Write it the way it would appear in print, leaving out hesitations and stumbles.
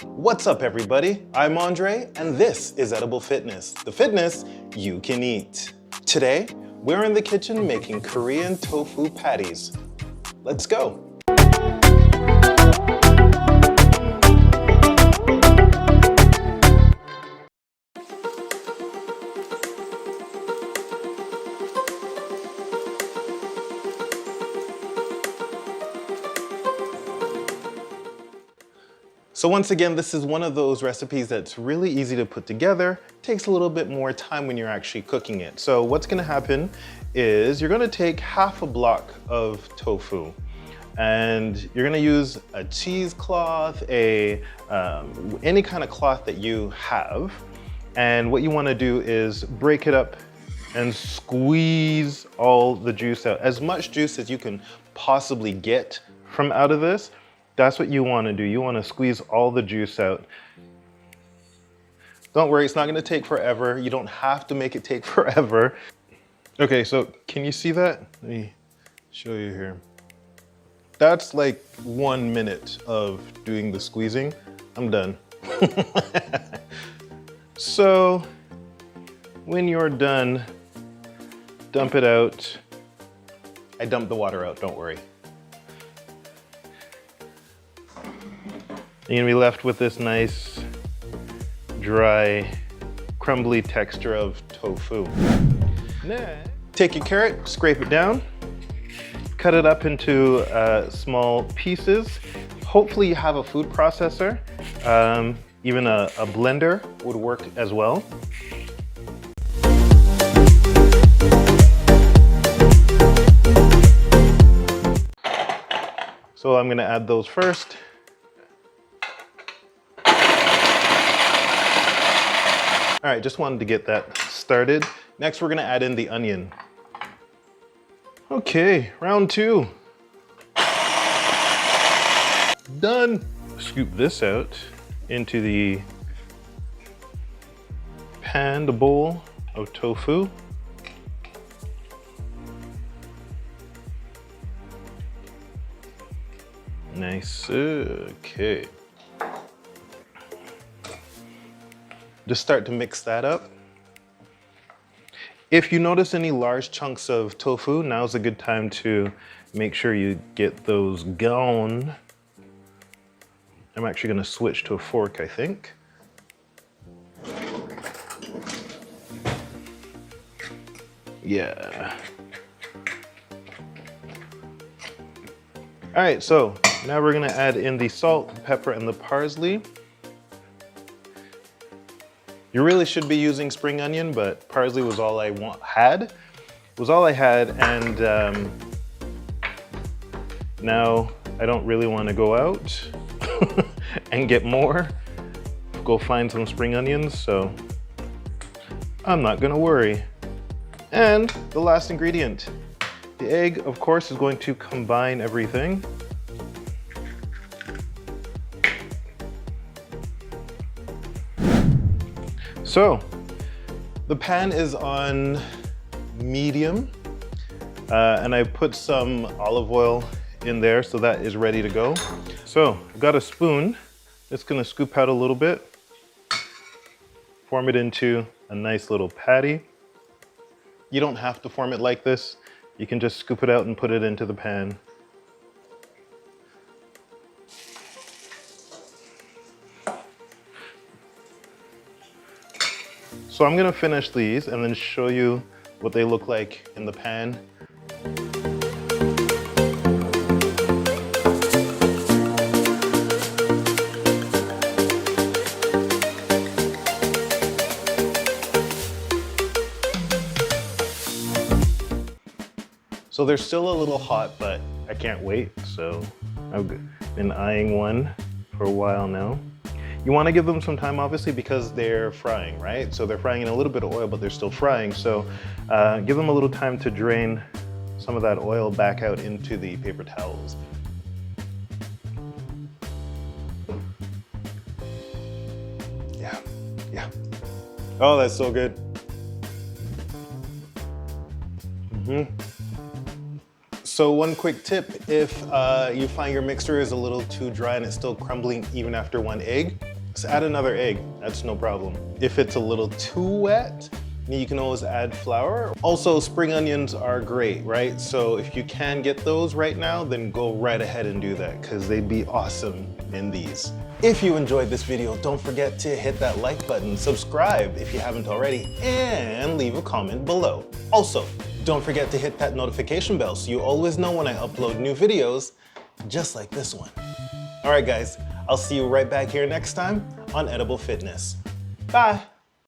What's up, everybody? I'm Andre, and this is Edible Fitness, the fitness you can eat. Today, we're in the kitchen making Korean tofu patties. Let's go. So once again, this is one of those recipes that's really easy to put together, takes a little bit more time when you're actually cooking it. So what's gonna happen is you're gonna take half a block of tofu and you're gonna use a cheesecloth, any kind of cloth that you have. And what you wanna do is break it up and squeeze all the juice out. As much juice as you can possibly get from out of this. That's what you want to do. You want to squeeze all the juice out. Don't worry, it's not going to take forever. You don't have to make it take forever. Okay, so can you see that? Let me show you here. That's like 1 minute of doing the squeezing. I'm done. So when you're done, dump it out. I dumped the water out, don't worry. You're gonna be left with this nice, dry, crumbly texture of tofu. Next, take your carrot, scrape it down, cut it up into small pieces. Hopefully you have a food processor. Even a blender would work as well. So I'm gonna add those first. All right, just wanted to get that started. Next, we're gonna add in the onion. Okay, round 2. Done. Scoop this out into the pan, the bowl of tofu. Nice, okay. Just start to mix that up. If you notice any large chunks of tofu, now's a good time to make sure you get those gone. I'm actually gonna switch to a fork, I think. Yeah. All right, so now we're gonna add in the salt, pepper, and the parsley. You really should be using spring onion, but parsley was all I had, and now I don't really want to go out and get more, go find some spring onions, so I'm not gonna worry. And the last ingredient, the egg, of course, is going to combine everything. So, the pan is on medium, and I put some olive oil in there, so that is ready to go. So, I've got a spoon, it's gonna scoop out a little bit, form it into a nice little patty. You don't have to form it like this. You can just scoop it out and put it into the pan. So I'm gonna finish these and then show you what they look like in the pan. So they're still a little hot, but I can't wait. So I've been eyeing one for a while now. You want to give them some time, obviously, because they're frying, right? So they're frying in a little bit of oil, but they're still frying. So give them a little time to drain some of that oil back out into the paper towels. Yeah. Oh, that's so good. So one quick tip, if you find your mixture is a little too dry and it's still crumbling even after one egg, Just add another egg, that's no problem. If it's a little too wet, you can always add flour. Also, spring onions are great, right? So if you can get those right now, then go right ahead and do that because they'd be awesome in these. If you enjoyed this video, don't forget to hit that like button, subscribe if you haven't already, and leave a comment below. Also, don't forget to hit that notification bell so you always know when I upload new videos, just like this one. All right, guys, I'll see you right back here next time on Edible Fitness. Bye.